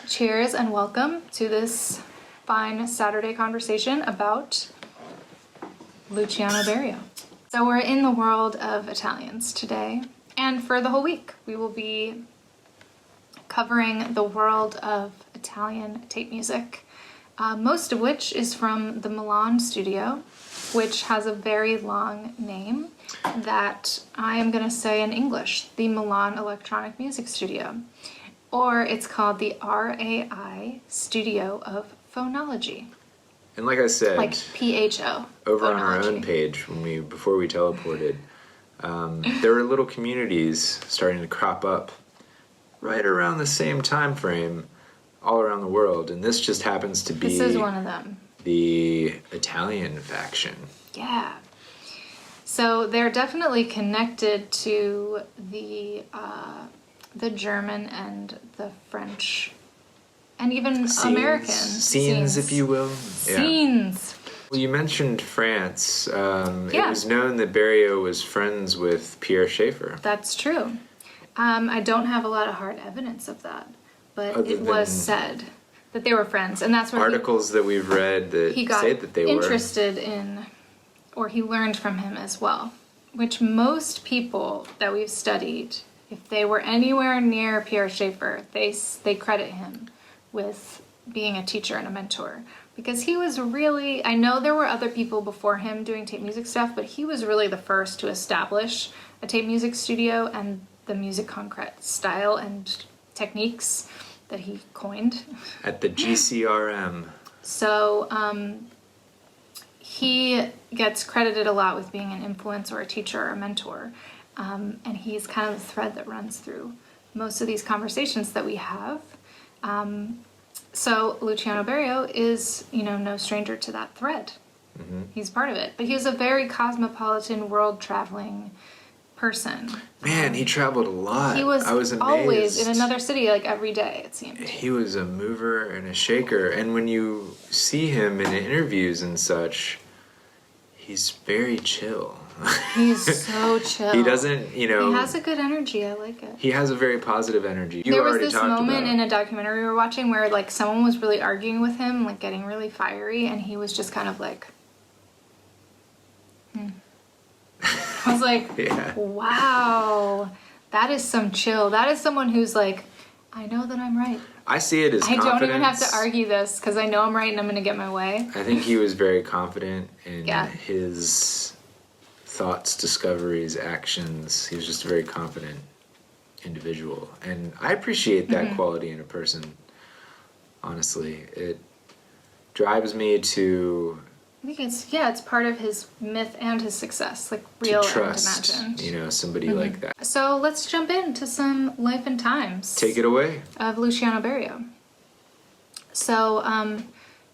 Cheers and welcome to this fine Saturday conversation about Luciano Berio. So we're in the world of Italians today, and for the whole week we will be covering the world of Italian tape music, most of which is from the Milan studio, which has a very long name that I am going to say in English, the Milan Electronic Music Studio. Or it's called the RAI Studio of Phonology. And like I said, like PHO. Over phonology. on our own page, before we teleported, there were little communities starting to crop up right around the same time frame all around the world. And this just happens to be... This is one of them. The Italian faction. Yeah. So they're definitely connected to the German and the French and even American scenes, if you will. Scenes. Yeah. Well, you mentioned France. It was known that Berio was friends with Pierre Schaeffer. That's true. I don't have a lot of hard evidence of that, but it was said that they were friends, and that's where articles that we've read that say that they were interested in, or he learned from him as well. Which most people that we've studied, if they were anywhere near Pierre Schaeffer, they credit him with being a teacher and a mentor. Because he was really, I know there were other people before him doing tape music stuff, but he was really the first to establish a tape music studio and the music concrete style and techniques that he coined. At the GCRM. So he gets credited a lot with being an influence or a teacher or a mentor. And he's kind of the thread that runs through most of these conversations that we have. So Luciano Berio is, no stranger to that thread. Mm-hmm. He's part of it. But he was a very cosmopolitan, world-traveling person. Man, he traveled a lot. I was amazed. Always in another city, like every day, it seemed. He was a mover and a shaker. And when you see him in interviews and such, he's very chill. He's so chill. He doesn't, He has a good energy. I like it. He has a very positive energy. There was this moment in a documentary we were watching where, someone was really arguing with him, getting really fiery, and he was just kind of like, I was like, wow, that is some chill. That is someone who's like, I know that I'm right. I see it as confidence. I don't even have to argue this because I know I'm right and I'm going to get my way. I think he was very confident in his thoughts, discoveries, actions. He was just a very confident individual. And I appreciate that quality in a person, honestly. It drives me to... I think it's part of his myth and his success, real to trust, and imagined. Somebody like that. So let's jump into some life and times. Take it away. Of Luciano Berio. So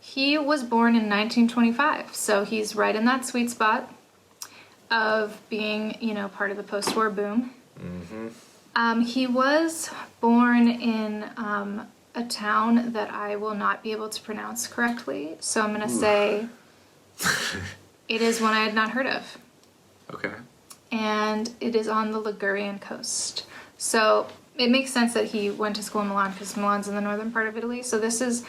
he was born in 1925, so he's right in that sweet spot of being, part of the post-war boom. Mm-hmm. He was born in a town that I will not be able to pronounce correctly, so I'm going to say... It is one I had not heard of. Okay. And it is on the Ligurian coast. So it makes sense that he went to school in Milan because Milan's in the northern part of Italy. So this is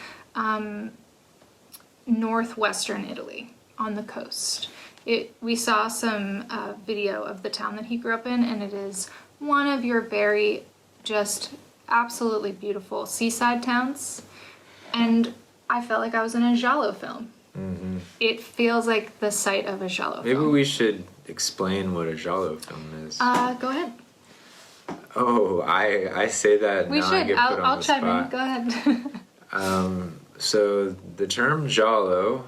northwestern Italy on the coast. We saw some video of the town that he grew up in, and it is one of your very just absolutely beautiful seaside towns. And I felt like I was in a giallo film. Mm-hmm. It feels like the site of a giallo film. Maybe we should explain what a giallo film is. Go ahead. Oh, I say that we now should. I get put on I'll the chime spot. in. Go ahead. So the term giallo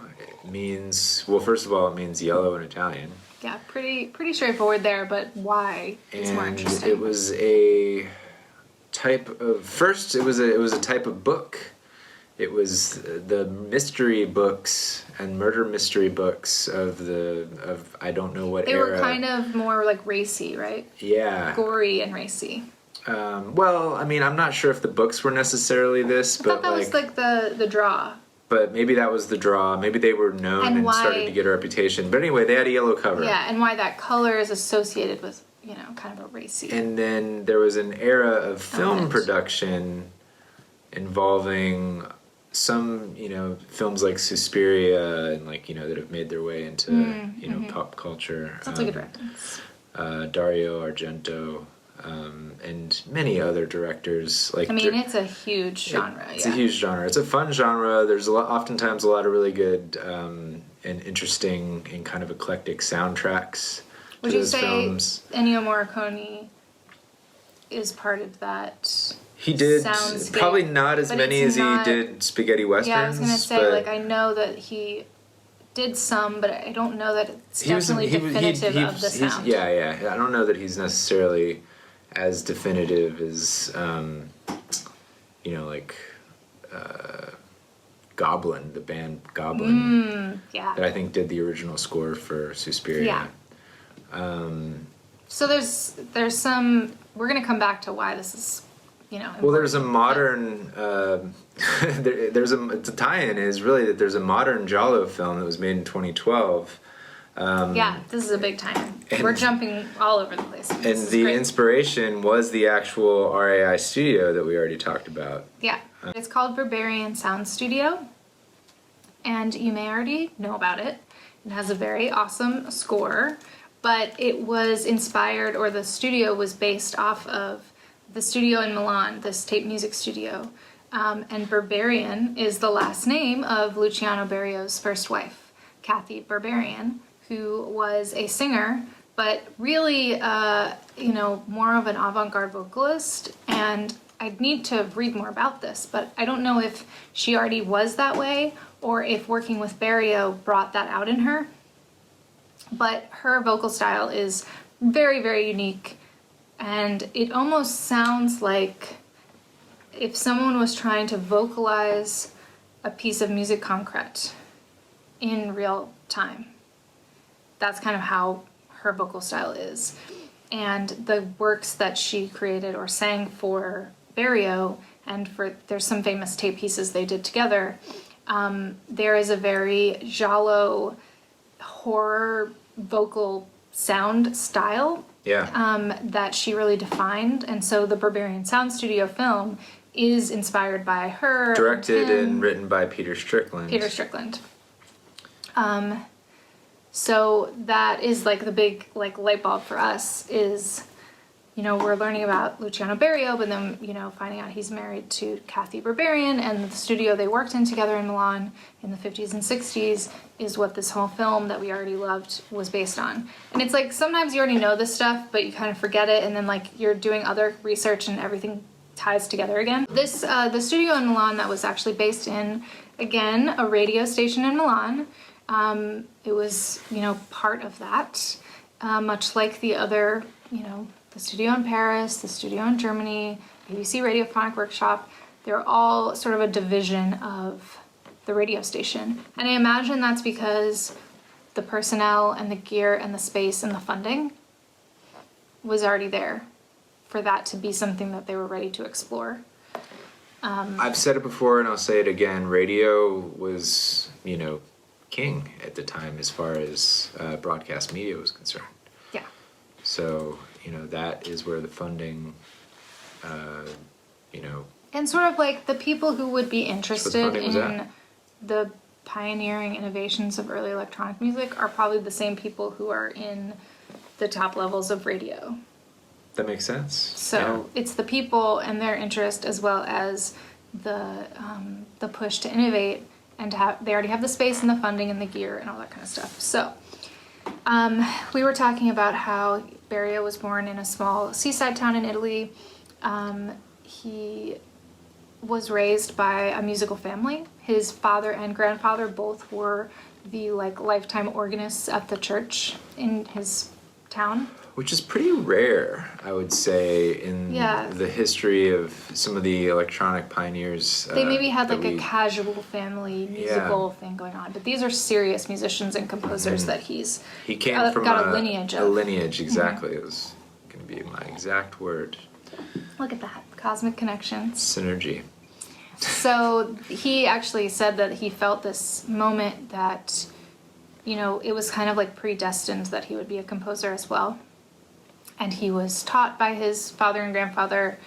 means, well, first of all, it means yellow in Italian. Yeah, pretty straightforward there, but why is more interesting. It was a type of, first it was a type of book. It was the mystery books and murder mystery books of I don't know what era. They were kind of more racy, right? Yeah. Gory and racy. Well, I'm not sure if the books were necessarily this, I thought that was the draw. But maybe that was the draw. Maybe they were known and started to get a reputation. But anyway, they had a yellow cover. Yeah, and why that color is associated with, kind of a racy. And then there was an era of film production involving some, films like Suspiria and that have made their way into, pop culture. That's a good reference. Dario Argento, and many other directors. It's a huge genre. It's a huge genre. It's a fun genre. There's oftentimes a lot of really good and interesting and kind of eclectic soundtracks. Would you say films. Ennio Morricone is part of that? He did soundscape, probably not as many as he did spaghetti westerns. Yeah, I was gonna say I know that he did some, but I don't know that it's definitely definitive of the sound. Yeah. I don't know that he's necessarily as definitive as Goblin, the band Goblin. That I think did the original score for Suspiria. Yeah. So there's some. We're gonna come back to why this is. Well, there's a modern. The tie-in is really that there's a modern Giallo film that was made in 2012. This is a big tie-in. We're jumping all over the place. And the inspiration was the actual RAI studio that we already talked about. Yeah, it's called Berberian Sound Studio, and you may already know about it. It has a very awesome score, but it was inspired, or the studio was based off of the studio in Milan, this tape music studio. And Berberian is the last name of Luciano Berio's first wife, Kathy Berberian, who was a singer, but really, more of an avant-garde vocalist. And I'd need to read more about this, but I don't know if she already was that way or if working with Berio brought that out in her. But her vocal style is very, very unique. And it almost sounds like if someone was trying to vocalize a piece of music concrete in real time. That's kind of how her vocal style is. And the works that she created or sang for Berio, and there's some famous tape pieces they did together, there is a very giallo horror vocal sound style that she really defined. And so the Berberian Sound Studio film is inspired by her. Directed and written by Peter Strickland. So that is the big light bulb for us is, we're learning about Luciano Berio, but then, finding out he's married to Kathy Berberian, and the studio they worked in together in Milan in the 50s and 60s is what this whole film that we already loved was based on. And it's sometimes you already know this stuff, but you kind of forget it, and then you're doing other research and everything ties together again. This, the studio in Milan that was actually based in, again, a radio station in Milan. It was, part of that, much like the other, the studio in Paris, the studio in Germany, BBC Radiophonic Workshop. They're all sort of a division of the radio station. And I imagine that's because the personnel and the gear and the space and the funding was already there for that to be something that they were ready to explore. I've said it before and I'll say it again. Radio was, king at the time as far as broadcast media was concerned. Yeah. So, that is where the funding, And sort of the people who would be interested in the pioneering innovations of early electronic music are probably the same people who are in the top levels of radio. That makes sense. So it's the people and their interest as well as the push to innovate and they already have the space and the funding and the gear and all that kind of stuff. So we were talking about how Berio was born in a small seaside town in Italy. He was raised by a musical family. His father and grandfather both were the lifetime organists at the church in his town. Which is pretty rare, I would say, in the history of some of the electronic pioneers. They maybe had a casual family musical thing going on, but these are serious musicians and composers that he came from got a lineage of. A lineage, exactly. It was going to be my exact word. Look at that. Cosmic connections. Synergy. So he actually said that he felt this moment that, it was kind of predestined that he would be a composer as well. And he was taught by his father and grandfather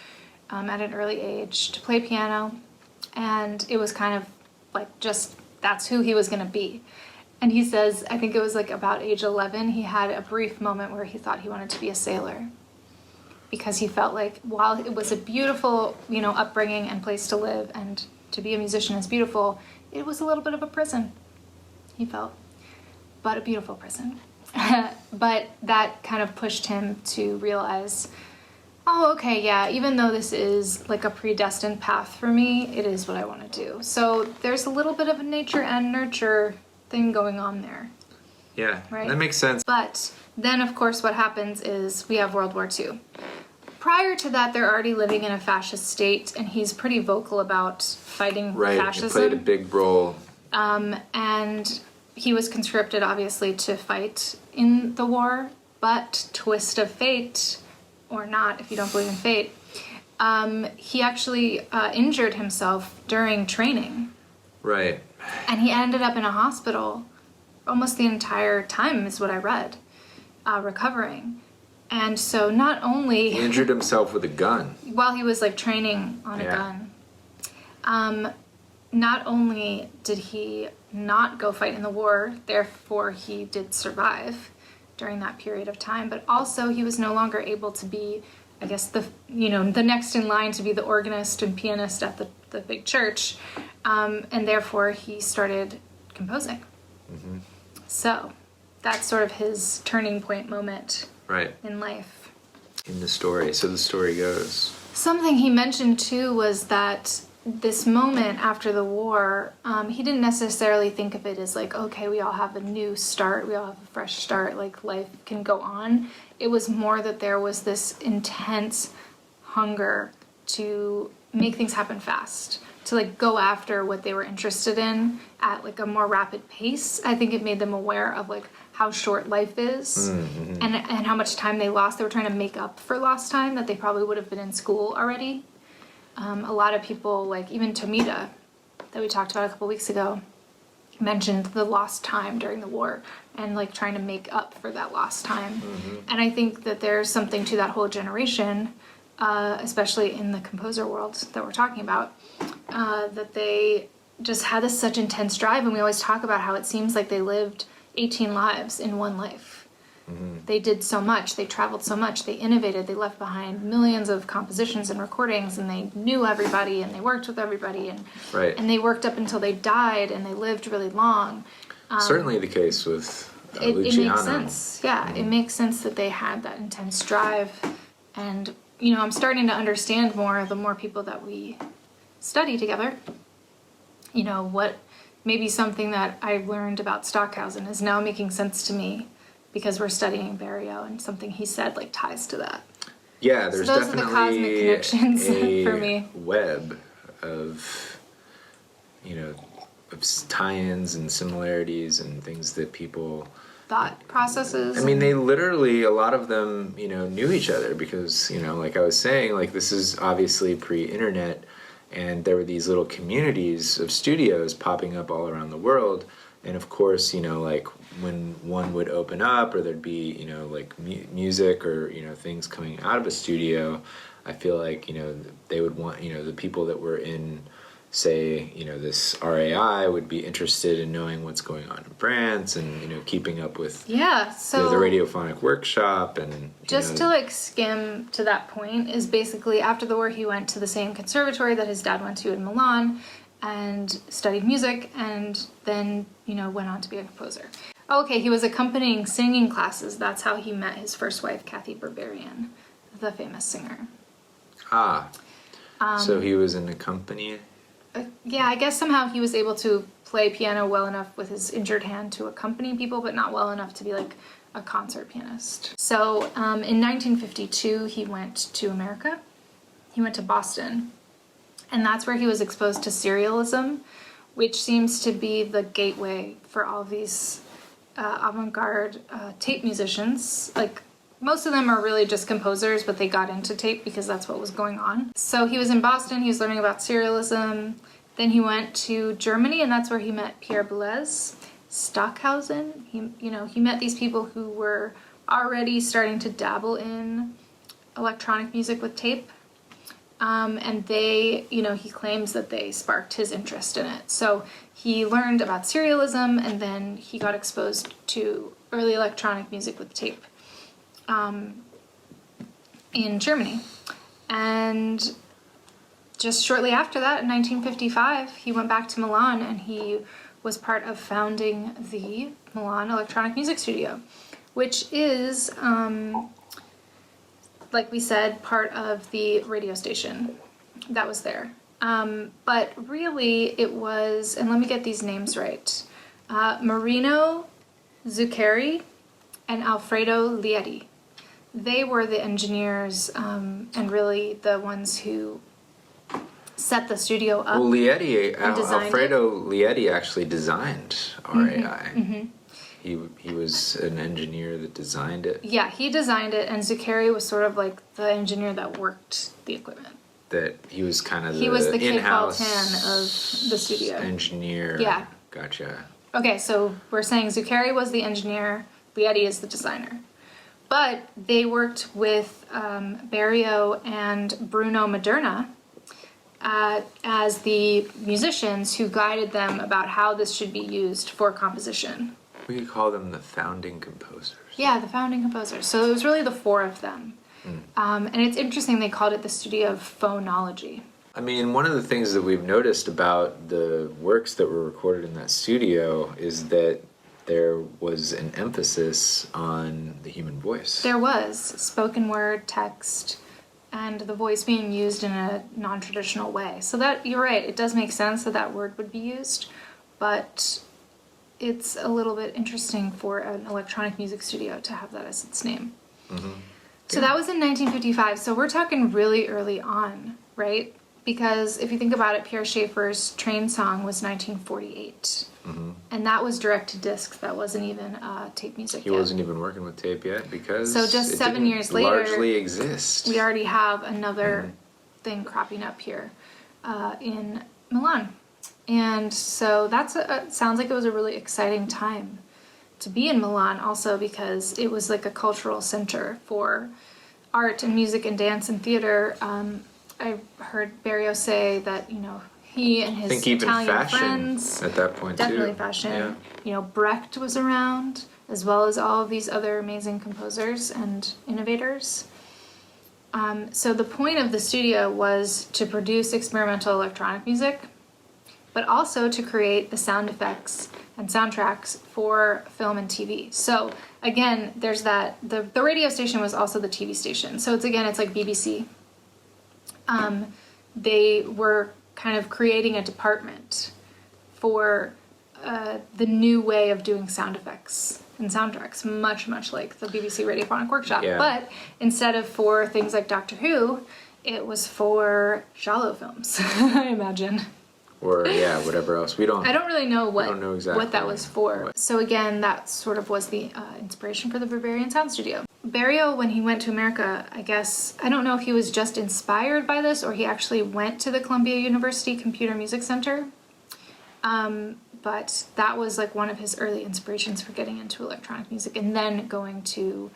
at an early age to play piano. And it was kind of like just that's who he was going to be. And he says, I think it was like about age 11, he had a brief moment where he thought he wanted to be a sailor. Because he felt like while it was a beautiful, upbringing and place to live, and to be a musician is beautiful, it was a little bit of a prison, he felt. But a beautiful prison. But that kind of pushed him to realize, oh, okay, yeah, even though this is like a predestined path for me, it is what I want to do. So there's a little bit of a nature and nurture thing going on there. Yeah, right? That makes sense. But then, of course, what happens is we have World War II. Prior to that, they're already living in a fascist state, and he's pretty vocal about fighting fascism. Right, he played a big role. And he was conscripted, obviously, to fight in the war, but twist of fate, or not, if you don't believe in fate, he actually injured himself during training. Right. And he ended up in a hospital almost the entire time, is what I read, recovering. And so not only... He injured himself with a gun. While he was, training on a gun. Not only did he not go fight in the war, therefore he did survive during that period of time, but also he was no longer able to be, I guess, the next in line to be the organist and pianist at the big church, and therefore he started composing. Mm-hmm. So that's sort of his turning point moment in life. In the story. So the story goes. Something he mentioned too was that this moment after the war, he didn't necessarily think of it as like, okay, we all have a new start, we all have a fresh start, like life can go on. It was more that there was this intense hunger to make things happen fast, to go after what they were interested in at a more rapid pace. I think it made them aware of how short life is, and how much time they lost. They were trying to make up for lost time that they probably would have been in school already. A lot of people, even Tomita, that we talked about a couple weeks ago, mentioned the lost time during the war and trying to make up for that lost time. Mm-hmm. And I think that there's something to that whole generation, especially in the composer world that we're talking about, that they just had such intense drive. And we always talk about how it seems like they lived 18 lives in one life. Mm-hmm. They did so much, they traveled so much, they innovated, they left behind millions of compositions and recordings, and they knew everybody, and they worked with everybody, and they worked up until they died, and they lived really long. Certainly the case with Luciano. It makes sense, yeah. Mm-hmm. It makes sense that they had that intense drive, and, I'm starting to understand more the more people that we study together. What maybe something that I learned about Stockhausen is now making sense to me, because we're studying Berio, and something he said ties to that. Yeah, there's so those definitely are the cosmic connections for me. Web of, of tie-ins and similarities and things that people... Thought processes. I mean, they literally, a lot of them, knew each other because, like I was saying, this is obviously pre-internet, and there were these little communities of studios popping up all around the world. And of course, when one would open up, or there'd be, music or, things coming out of a studio, I feel like, they would want, the people that were in, say, this RAI would be interested in knowing what's going on in France and, keeping up with the radiophonic workshop. And just to skim to that point is basically after the war, he went to the same conservatory that his dad went to in Milan and studied music, and then, went on to be a composer. Okay, he was accompanying singing classes. That's how he met his first wife, Kathy Berberian, the famous singer. So he was an accompanist? Yeah, I guess somehow he was able to play piano well enough with his injured hand to accompany people, but not well enough to be a concert pianist. So in 1952, he went to America. He went to Boston. And that's where he was exposed to serialism, which seems to be the gateway for all of these avant-garde tape musicians. Most of them are really just composers, but they got into tape because that's what was going on. So he was in Boston, he was learning about serialism. Then he went to Germany, and that's where he met Pierre Boulez, Stockhausen. He met these people who were already starting to dabble in electronic music with tape. And they, he claims that they sparked his interest in it. So he learned about serialism, and then he got exposed to early electronic music with tape in Germany. And just shortly after that, in 1955, he went back to Milan, and he was part of founding the Milan Electronic Music Studio, which is, like we said, part of the radio station that was there. But really it was, and let me get these names right, Marino Zuccari and Alfredo Lieti. They were the engineers and really the ones who set the studio up. Well, Alfredo Lieti actually designed RAI. Mm-hmm. He was an engineer that designed it. Yeah, he designed it, and Zuccari was sort of like the engineer that worked the equipment. That he was kind of he was the in-house Kid of the studio. Engineer. Yeah. Gotcha. Okay, so we're saying Zuccari was the engineer, Lieti is the designer. But they worked with Berio and Bruno Maderna as the musicians who guided them about how this should be used for composition. We could call them the founding composers. Yeah, the founding composers. So it was really the four of them. And it's interesting they called it the studio of phonology. I mean, one of the things that we've noticed about the works that were recorded in that studio is that there was an emphasis on the human voice. There was spoken word, text, and the voice being used in a non-traditional way. So that, you're right, it does make sense that that word would be used, but it's a little bit interesting for an electronic music studio to have that as its name. Mm-hmm. So that was in 1955, so we're talking really early on, right? Because if you think about it, Pierre Schaeffer's Train Song was 1948. Mm-hmm. And that was direct-to-disc. That wasn't even tape music yet. He wasn't even working with tape yet because so just 7 years later, largely exist. We already have another thing cropping up here in Milan. And so that's sounds like it was a really exciting time to be in Milan also because it was like a cultural center for art and music and dance and theater. I heard Berio say that, he and his Italian friends at that point definitely too. fashion. Yeah. Brecht was around, as well as all of these other amazing composers and innovators. So the point of the studio was to produce experimental electronic music, but also to create the sound effects and soundtracks for film and TV. So again, there's that, the radio station was also the TV station. So it's like BBC. They were kind of creating a department for the new way of doing sound effects and soundtracks, much like the BBC Radiophonic Workshop. Yeah. But instead of for things like Doctor Who, it was for giallo films, I imagine. Or whatever else. I don't really know exactly what that was for. So again, that sort of was the inspiration for the Bavarian Sound Studio. Berio, when he went to America, I don't know if he was just inspired by this or he actually went to the Columbia University Computer Music Center. But that was like one of his early inspirations for getting into electronic music and then going to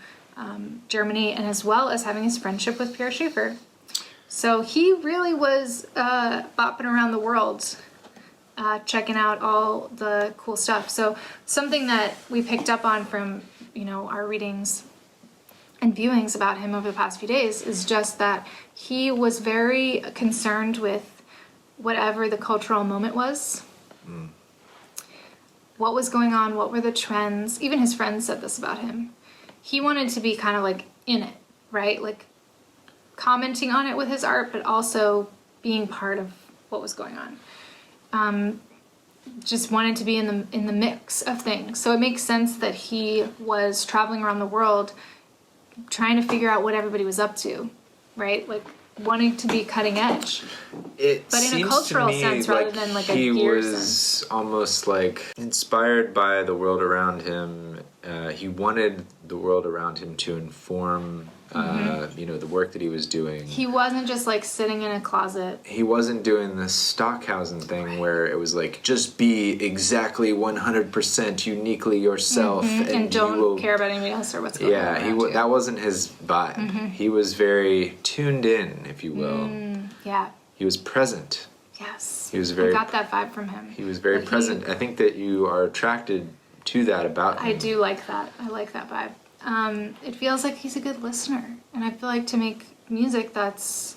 Germany, and as well as having his friendship with Pierre Schaeffer. So he really was bopping around the world, checking out all the cool stuff. So something that we picked up on from, our readings and viewings about him over the past few days is just that he was very concerned with whatever the cultural moment was. Mm. What was going on? What were the trends? Even his friends said this about him. He wanted to be kind of like in it, right? Like commenting on it with his art, but also being part of what was going on. Just wanted to be in the mix of things. So it makes sense that he was traveling around the world trying to figure out what everybody was up to, right? Like wanting to be cutting edge. But in a cultural sense rather than like a gear sense. He was almost like inspired by the world around him. He wanted the world around him to inform the work that he was doing. He wasn't just like sitting in a closet. He wasn't doing the Stockhausen thing where it was like, just be exactly 100% uniquely yourself. And don't care about anybody else or what's going on around you. That wasn't his vibe. He was very tuned in, if you will. Yeah. He was present. Yes. He was very. I got that vibe from him. He was very present. I think that you are attracted to that about him. I do like that. I like that vibe. It feels like he's a good listener, and I feel like to make music that's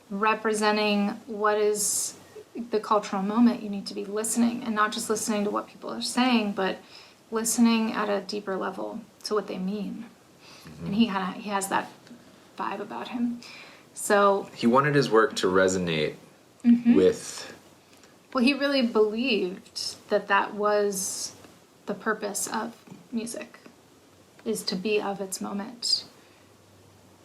representing what is the cultural moment, you need to be listening, and not just listening to what people are saying, but listening at a deeper level to what they mean. Mm-hmm. And he has that vibe about him. So he wanted his work to resonate with. Well, he really believed that was the purpose of music, is to be of its moment.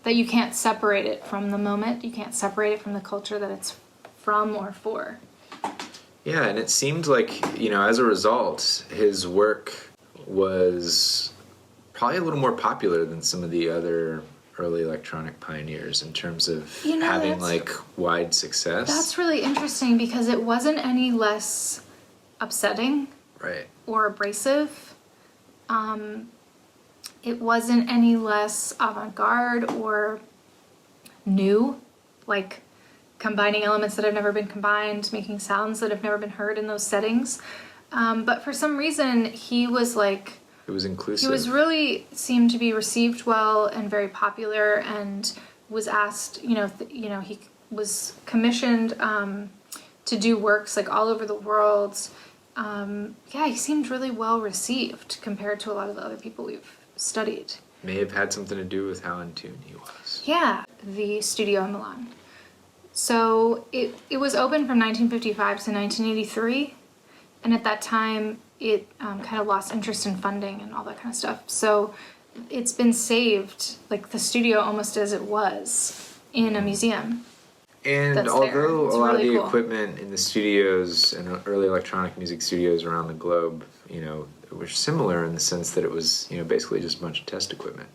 That you can't separate it from the moment, you can't separate it from the culture that it's from or for. Yeah, and it seemed like, as a result, his work was probably a little more popular than some of the other early electronic pioneers in terms of having wide success. That's really interesting because it wasn't any less upsetting, right, or abrasive. It wasn't any less avant-garde or new, like combining elements that have never been combined, making sounds that have never been heard in those settings. But for some reason, he was like... It was inclusive. He was really seemed to be received well and very popular, and was asked, he was commissioned to do works like all over the world. He seemed really well received compared to a lot of the other people we've studied. May have had something to do with how in tune he was. Yeah, the studio in Milan. So it was open from 1955 to 1983, and at that time it kind of lost interest in funding and all that kind of stuff. So it's been saved, like the studio almost as it was, in a museum. And although a lot of the equipment in the studios and early electronic music studios around the globe, were similar in the sense that it was, basically just a bunch of test equipment.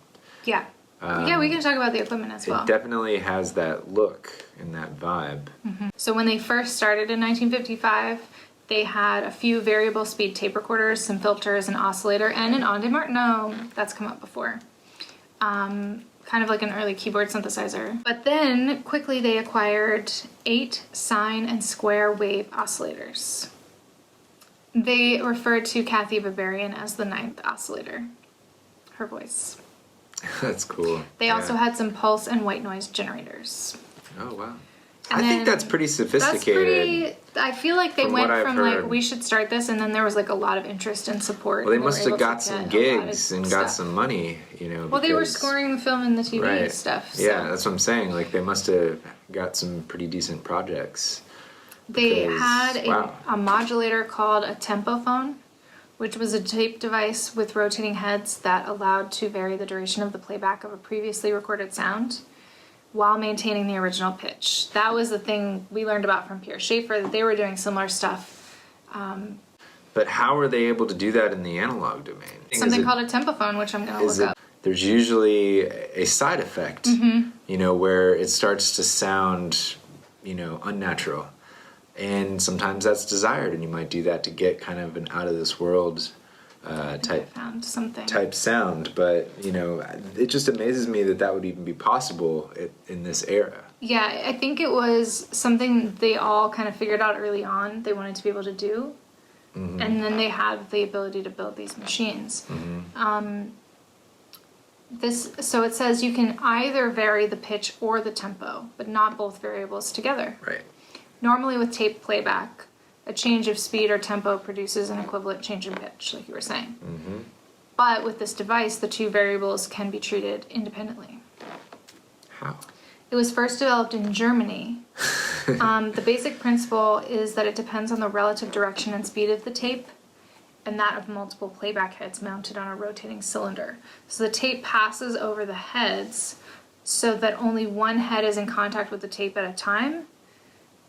Yeah. We can talk about the equipment as well. It definitely has that look and that vibe. Mm-hmm. So when they first started in 1955, they had a few variable speed tape recorders, some filters, an oscillator, and an Onde Martino. That's come up before. Kind of like an early keyboard synthesizer. But then, quickly they acquired 8 sine and square wave oscillators. They referred to Kathy Barbarian as the 9th oscillator. Her voice. That's cool. They also had some pulse and white noise generators. Oh, wow. I think that's pretty sophisticated. I feel like they went from we should start this, and then there was a lot of interest and support. Well, they must have got some gigs and got some money, Well, they were scoring the film and the TV stuff. So. Yeah, that's what I'm saying. They must have got some pretty decent projects. They had a modulator called a tempophone, which was a tape device with rotating heads that allowed to vary the duration of the playback of a previously recorded sound while maintaining the original pitch. That was the thing we learned about from Pierre Schaeffer, that they were doing similar stuff. But how were they able to do that in the analog domain? Something called a tempophone, which I'm going to look up. There's usually a side effect, where it starts to sound, unnatural. And sometimes that's desired, and you might do that to get kind of an out-of-this-world type sound. But, it just amazes me that would even be possible in this era. Yeah, I think it was something they all kind of figured out early on they wanted to be able to do. Mm-hmm. And then they had the ability to build these machines. Mm-hmm. So it says you can either vary the pitch or the tempo, but not both variables together. Right. Normally with tape playback, a change of speed or tempo produces an equivalent change in pitch, like you were saying. Mm-hmm. But with this device, the two variables can be treated independently. How? It was first developed in Germany. The basic principle is that it depends on the relative direction and speed of the tape and that of multiple playback heads mounted on a rotating cylinder. So the tape passes over the heads so that only one head is in contact with the tape at a time.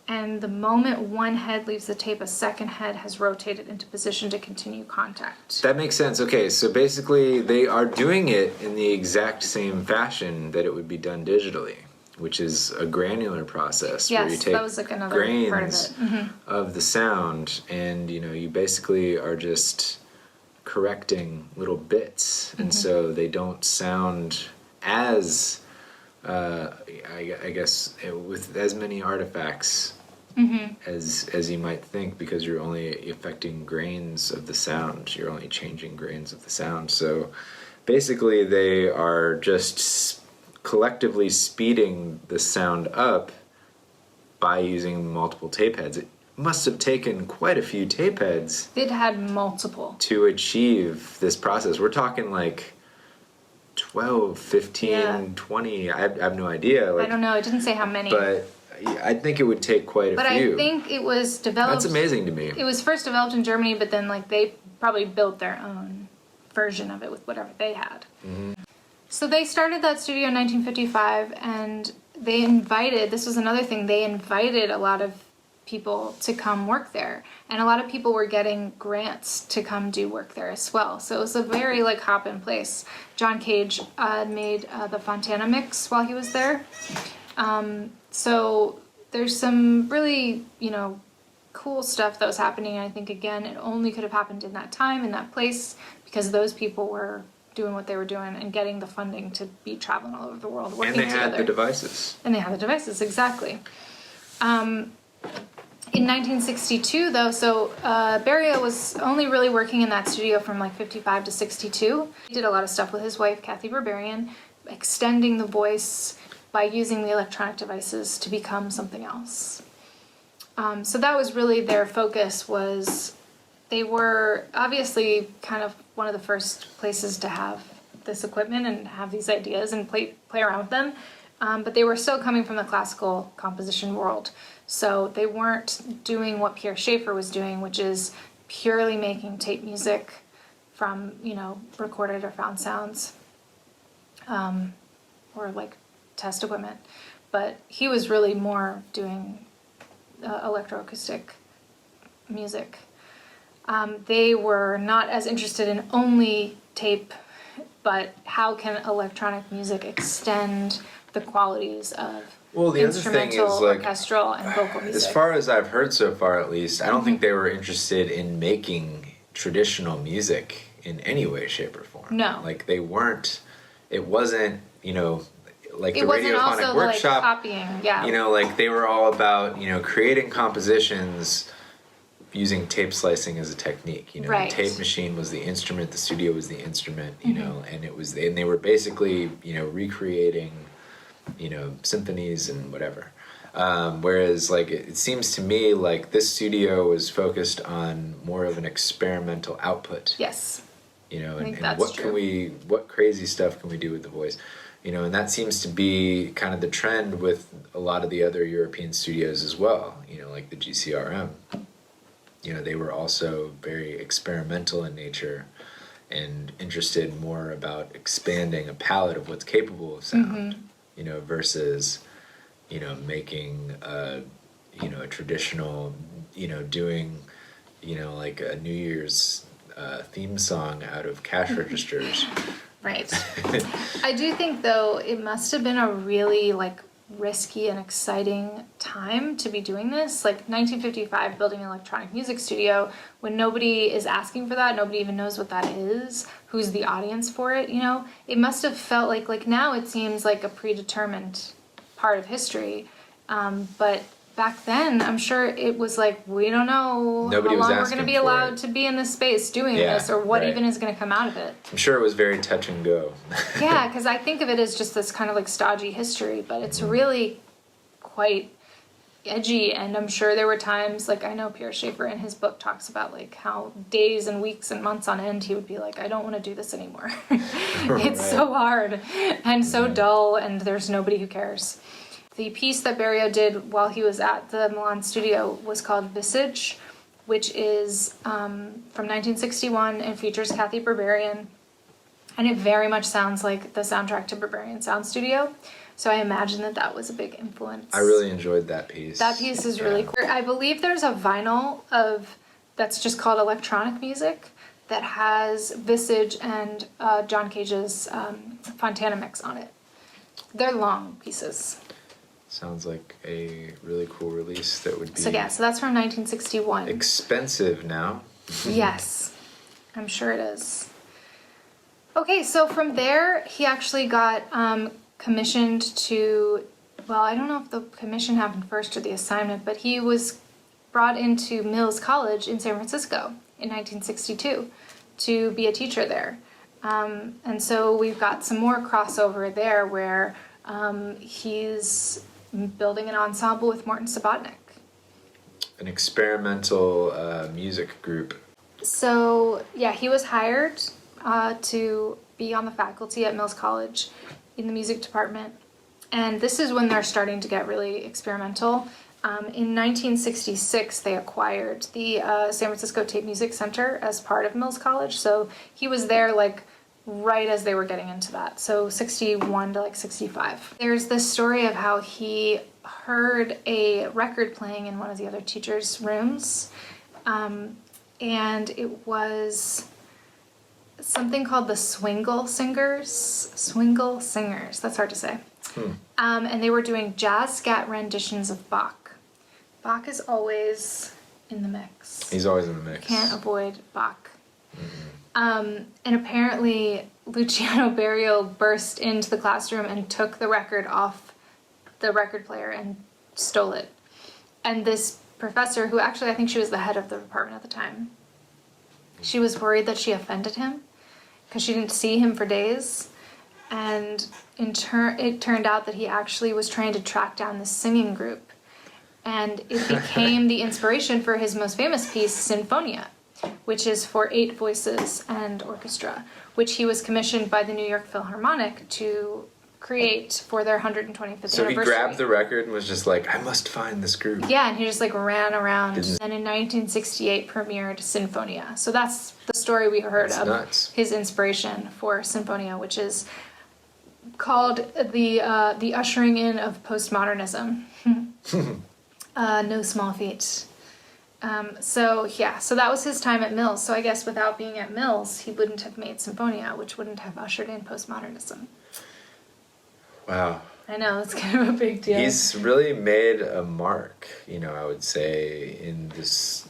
And the moment one head leaves the tape, a second head has rotated into position to continue contact. That makes sense. Okay, so basically they are doing it in the exact same fashion that it would be done digitally, which is a granular process where you take that was another grains part of it. Mm-hmm. of the sound, and you basically are just correcting little bits, and so they don't sound as I guess with as many artifacts as you might think, because you're only affecting grains of the sound. You're only changing grains of the sound. So basically they are just collectively speeding the sound up by using multiple tape heads. It must have taken quite a few tape heads. It had multiple. To achieve this process. We're talking like 12, 15, 20. I have no idea. I don't know. It didn't say how many. But I think it would take quite a few. But I think it was developed... That's amazing to me. It was first developed in Germany, but then like they probably built their own version of it with whatever they had. So they started that studio in 1955, and they invited... This was another thing. They invited a lot of people to come work there, and a lot of people were getting grants to come do work there as well. So it was a very like hop-in place. John Cage made the Fontana mix while he was there. So there's some really, cool stuff that was happening. And I think, again, it only could have happened in that time, in that place, because those people were doing what they were doing and getting the funding to be traveling all over the world, working together. And they had the devices. And they had the devices, exactly. In 1962, though, so Berio was only really working in that studio from like 55 to 62. He did a lot of stuff with his wife, Kathy Berberian, extending the voice by using the electronic devices to become something else. So that was really their focus. Was they were obviously kind of one of the first places to have this equipment and have these ideas and play around with them. But they were still coming from the classical composition world. So they weren't doing what Pierre Schaeffer was doing, which is purely making tape music from, recorded or found sounds, or like test equipment. But he was really more doing electroacoustic music. They were not as interested in only tape, but how can electronic music extend the qualities of instrumental, orchestral, and vocal music. As far as I've heard so far, at least, I don't think they were interested in making traditional music in any way, shape, or form. No. Like, they weren't, it wasn't, like it the wasn't Radiophonic also Workshop. like copying, yeah. Like they were all about, creating compositions using tape slicing as a technique. Right. The tape machine was the instrument, the studio was the instrument, and they were basically, recreating symphonies and whatever. Whereas like it seems to me like this studio was focused on more of an experimental output. Yes. And what crazy stuff can we do with the voice? And that seems to be kind of the trend with a lot of the other European studios as well, like the GCRM. They were also very experimental in nature and interested more about expanding a palette of what's capable of sound. Versus, making a traditional, doing, like a New Year's theme song out of cash registers. Right. I do think, though, it must have been a really, risky and exciting time to be doing this. Like, 1955, building an electronic music studio, when nobody is asking for that, nobody even knows what that is, who's the audience for it, it must have felt like now it seems like a predetermined part of history, but back then I'm sure it was like, we don't know how long we're going to be allowed to be in this space doing this, or what even is going to come out of it. I'm sure it was very touch and go. Yeah, because I think of it as just this kind of stodgy history, but it's really quite edgy, and I'm sure there were times, I know Pierre Schaeffer in his book talks about how days and weeks and months on end he would be like, I don't want to do this anymore. It's so hard and so dull, and there's nobody who cares. The piece that Berio did while he was at the Milan studio was called Visage, which is from 1961 and features Kathy Berberian, and it very much sounds like the soundtrack to Berberian Sound Studio. So I imagine that was a big influence. I really enjoyed that piece. That piece is really cool. I believe there's a vinyl that's just called Electronic Music that has Visage and John Cage's Fontana mix on it. They're long pieces. Sounds like a really cool release that would be... So that's from 1961. Expensive now. Yes, I'm sure it is. Okay, so from there, he actually got commissioned to, well, I don't know if the commission happened first or the assignment, but he was brought into Mills College in San Francisco in 1962 to be a teacher there. And so we've got some more crossover there where he's building an ensemble with Morton Subotnick. An experimental music group. So, yeah, he was hired to be on the faculty at Mills College in the music department. And this is when they're starting to get really experimental. In 1966, they acquired the San Francisco Tape Music Center as part of Mills College. So he was there like right as they were getting into that. So 61 to like 65. There's this story of how he heard a record playing in one of the other teachers' rooms. And it was something called the Swingle Singers. That's hard to say. And they were doing jazz scat renditions of Bach. Bach is always in the mix. He's always in the mix. Can't avoid Bach. And apparently Luciano Berio burst into the classroom and took the record off the record player and stole it. And this professor, who actually I think she was the head of the department at the time, she was worried that she offended him because she didn't see him for days. And it turned out that he actually was trying to track down this singing group. And it became the inspiration for his most famous piece, Sinfonia, which is for 8 voices and orchestra, which he was commissioned by the New York Philharmonic to create for their 125th anniversary. So he grabbed the record and was just like, I must find this group. Yeah, and he just like ran around and in 1968 premiered Sinfonia. So that's the story we heard of his inspiration for Sinfonia, which is called the ushering in of postmodernism. No small feat. So that was his time at Mills. So I guess without being at Mills, he wouldn't have made Sinfonia, which wouldn't have ushered in postmodernism. Wow. I know, it's kind of a big deal. He's really made a mark, I would say, in this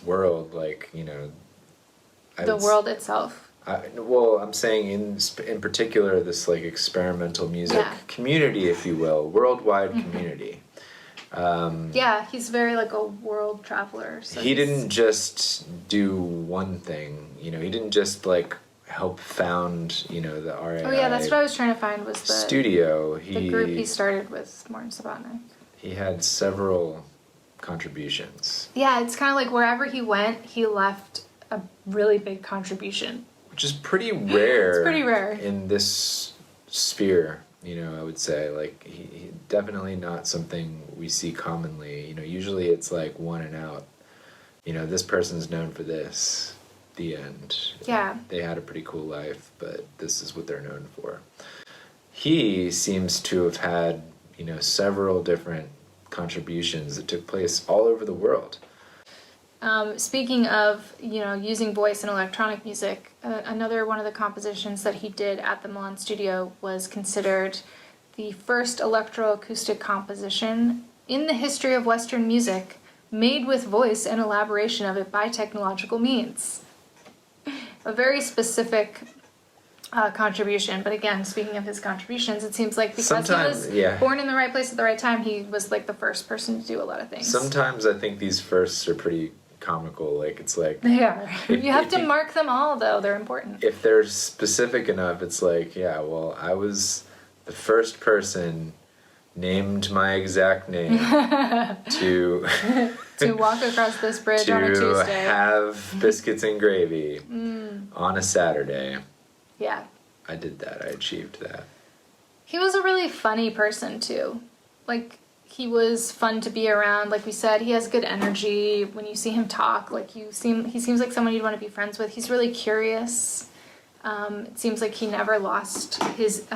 world, like, the world itself. I'm saying in particular this like experimental music community, if you will, worldwide community. He's very like a world traveler. So he didn't just do one thing, he didn't just like help found, the RAI. Oh yeah, that's what I was trying to find was the studio. The group he started with Morton Subotnick. He had several contributions. Yeah, it's kind of like wherever he went, he left a really big contribution. Which is pretty rare. It's pretty rare. In this sphere, I would say. Like, he definitely not something we see commonly. Usually it's like one and out. This person's known for this. The end. Yeah. They had a pretty cool life, but this is what they're known for. He seems to have had, several different contributions that took place all over the world. Speaking of, using voice in electronic music, another one of the compositions that he did at the Milan studio was considered the first electroacoustic composition in the history of Western music made with voice and elaboration of it by technological means. A very specific contribution, but again, speaking of his contributions, it seems like because he was born in the right place at the right time, he was like the first person to do a lot of things. Sometimes I think these firsts are pretty comical, like it's like... They are. You have to mark them all, though. They're important. If they're specific enough, it's like, I was the first person named my exact name to... to walk across this bridge on a Tuesday. To have biscuits and gravy on a Saturday. Yeah. I did that. I achieved that. He was a really funny person, too. Like, he was fun to be around. Like we said, he has good energy. When you see him talk, he seems like someone you'd want to be friends with. He's really curious. It seems like he never lost his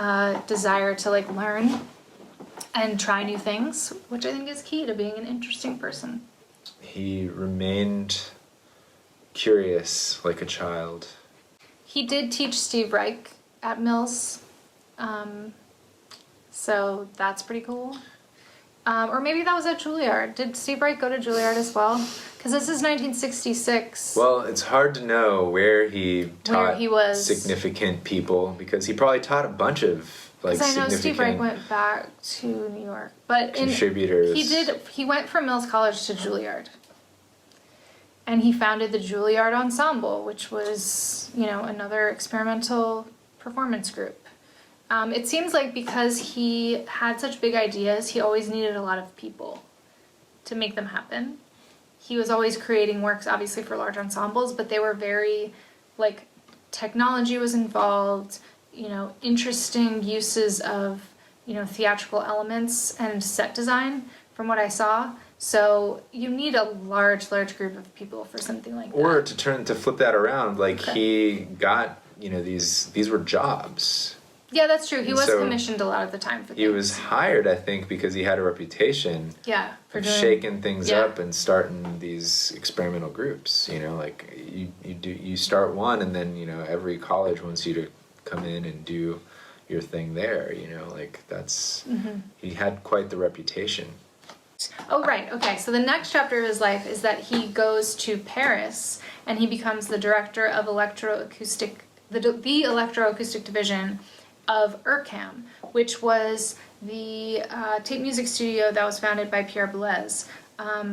desire to, learn and try new things, which I think is key to being an interesting person. He remained curious like a child. He did teach Steve Reich at Mills, so that's pretty cool. Or maybe that was at Juilliard. Did Steve Reich go to Juilliard as well? Because this is 1966. Well, it's hard to know where he taught significant people, because he probably taught a bunch of like Because I know Steve Reich significant went back to New York, but contributors. He went from Mills College to Juilliard, and he founded the Juilliard Ensemble, which was, you know, another experimental performance group. It seems like because he had such big ideas, he always needed a lot of people to make them happen. He was always creating works, obviously, for large ensembles, but they were very, like, technology was involved, you know, interesting uses of, you know, theatrical elements and set design, from what I saw. So you need a large group of people for something like that. Or to flip that around, like, he got, you know, these were jobs. Yeah, that's true. He was so commissioned a lot of the time for things. He was hired, I think, because he had a reputation for of shaking things up and starting these experimental groups. You know, like you start one, and then, you know, every college wants you to come in and do your thing there. You know, like that's he had quite the reputation. Oh, right. Okay. So the next chapter of his life is that he goes to Paris and he becomes the director of electroacoustic, the electroacoustic division of ERCAM, which was the tape music studio that was founded by Pierre Boulez,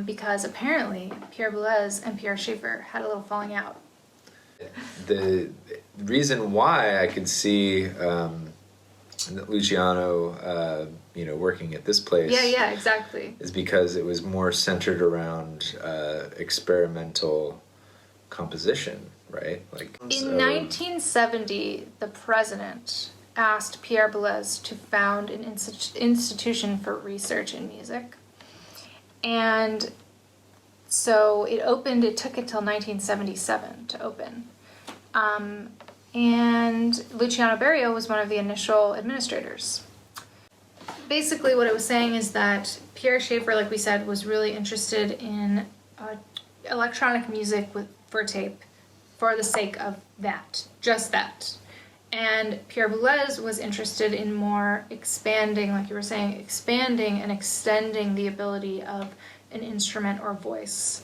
because apparently Pierre Boulez and Pierre Schaeffer had a little falling out. The reason why I could see Luciano, you know, working at this place. Yeah, exactly. Is because it was more centered around experimental composition, right? Like in 1970, the president asked Pierre Boulez to found an institution for research in music, and so it opened. It took until 1977 to open. And Luciano Berio was one of the initial administrators. Basically, what it was saying is that Pierre Schaeffer, like we said, was really interested in electronic music for tape for the sake of that, just that. And Pierre Boulez was interested in more expanding, like you were saying, expanding and extending the ability of an instrument or voice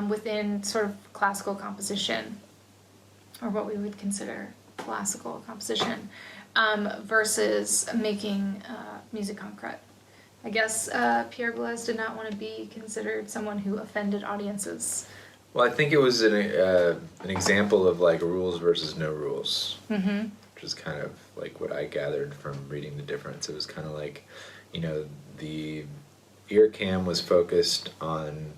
within sort of classical composition, or what we would consider classical composition, versus making music concrete. I guess Pierre Boulez did not want to be considered someone who offended audiences. Well, I think it was an example of like rules versus no rules, which is kind of like what I gathered from reading the difference. It was kind of like, you know, the EarCam was focused on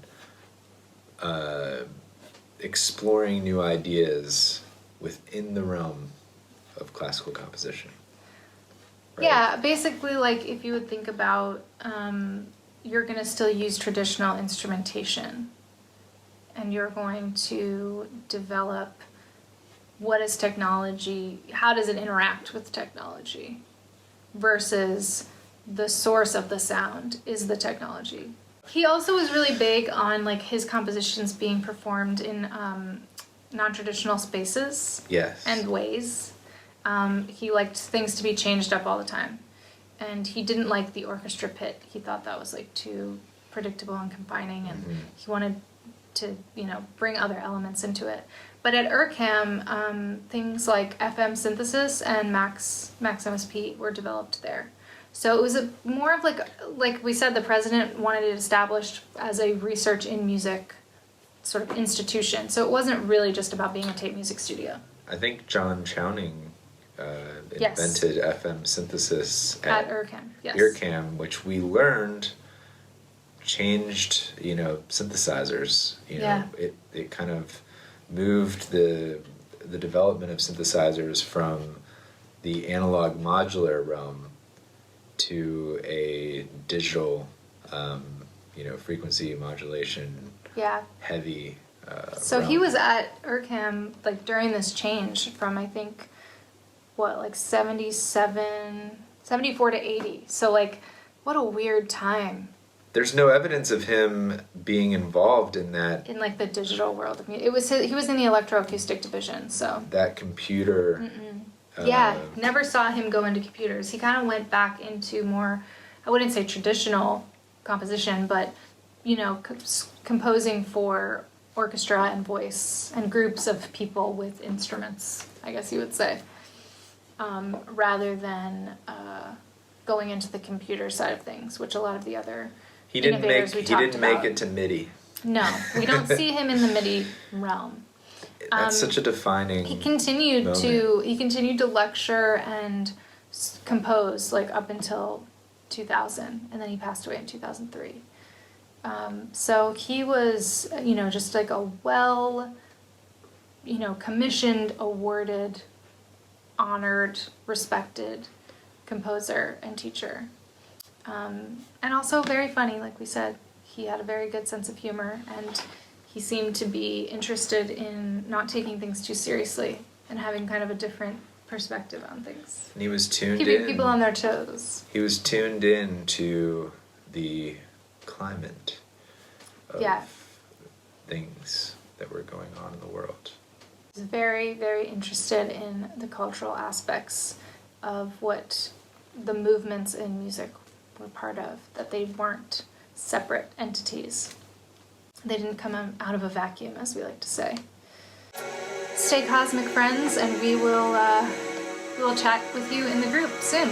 exploring new ideas within the realm of classical composition. Right? Yeah, basically, like, if you would think about, you're going to still use traditional instrumentation, and you're going to develop what is technology, how does it interact with technology, versus the source of the sound is the technology. He also was really big on, like, his compositions being performed in non-traditional spaces and ways. He liked things to be changed up all the time, and he didn't like the orchestra pit. He thought that was like too predictable and confining, and he wanted to, you know, bring other elements into it. But at ERCAM, things like FM synthesis and Max MSP were developed there. So it was more of like we said, the president wanted it established as a research in music sort of institution. So it wasn't really just about being a tape music studio. I think John Chowning invented FM synthesis at ERCAM. Yes. EarCam, which we learned changed, you know, synthesizers. You know, it kind of moved the development of synthesizers from the analog modular realm to a digital, you know, frequency modulation. Heavy. So realm. He was at ERCAM like during this change from, I think, like 74 to 80. So like, what a weird time. There's no evidence of him being involved in that. In like the digital world of music. He was in the electroacoustic division, so. That computer. Never saw him go into computers. He kind of went back into more, I wouldn't say traditional composition, but, you know, composing for orchestra and voice and groups of people with instruments, I guess you would say. rather than going into the computer side of things, which a lot of the other He didn't innovators we talked make about. it to MIDI. No, we don't see him in the MIDI realm. That's such a defining He continued moment. to lecture and compose like up until 2000, and then he passed away in 2003. So he was, just like a commissioned, awarded, honored, respected composer and teacher. And also very funny, like we said. He had a very good sense of humor, and he seemed to be interested in not taking things too seriously and having kind of a different perspective on things. And he was tuned Keeping in. people on their toes. He was tuned in to the climate of things that were going on in the world. He was very, very interested in the cultural aspects of what the movements in music were part of, that they weren't separate entities. They didn't come out of a vacuum, as we like to say. Stay cosmic, friends, and we will chat with you in the group soon.